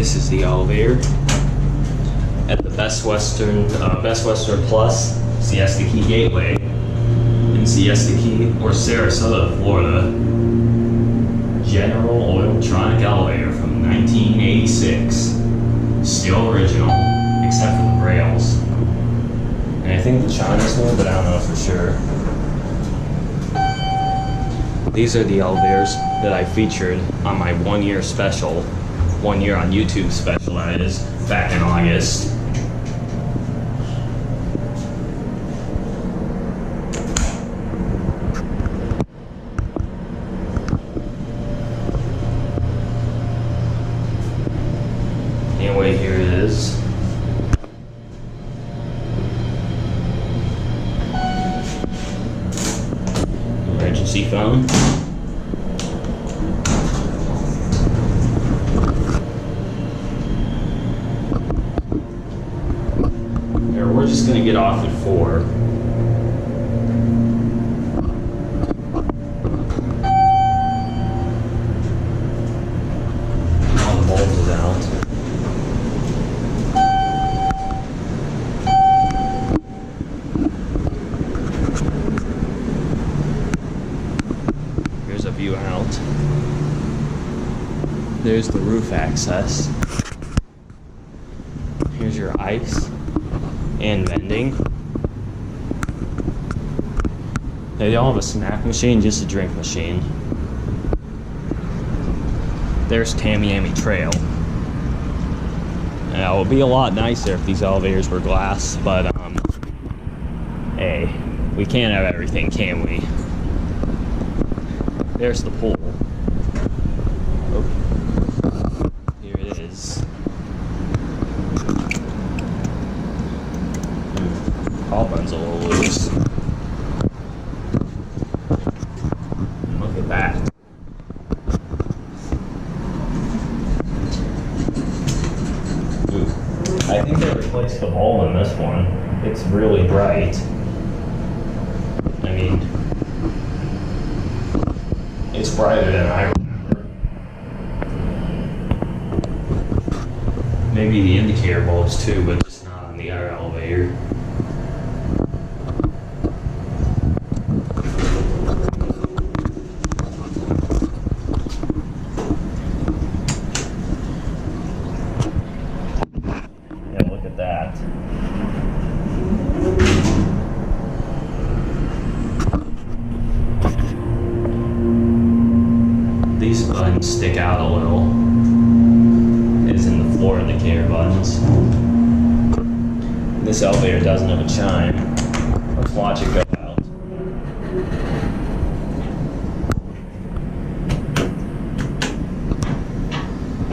This is the elevator at the Best Western Plus Siesta Key Gateway in Siesta Key or Sarasota, Florida. General Oiltronic elevator from 1986. Still original, except for the rails. And I think the chime is new, but I don't know for sure. These are the elevators that I featured on my 1 year special. 1 year on YouTube special, that is, back in August. Anyway, here it is. Emergency phone. Here, we're just gonna get off at 4. All the bulbs is out. Here's a view out. There's the roof access. Here's your ice and vending. They don't have a snack machine, just a drink machine. There's Tamiami Trail. Now, it would be a lot nicer if these elevators were glass, but hey, we can't have everything, can we? There's the pool. Oh, here it is. All buns a little loose. Look at that. Ooh. I think they replaced the bulb in this one. It's really bright. I mean, it's brighter than I remember. Maybe the indicator bulbs too, but just not on the other elevator. Yeah, look at that. These buttons stick out a little, as in the floor indicator buttons. This elevator doesn't have a chime. Let's watch it go out.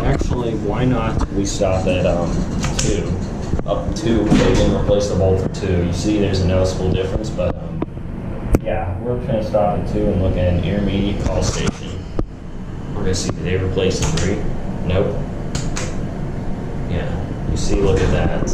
Actually, why not we stop at 2? Up 2, they can replace the bulb for 2. You see there's a noticeable difference, but yeah, we're gonna stop at 2 and look at an intermediate call station. We're gonna see, did they replace the 3? Nope. Yeah, you see, look at that.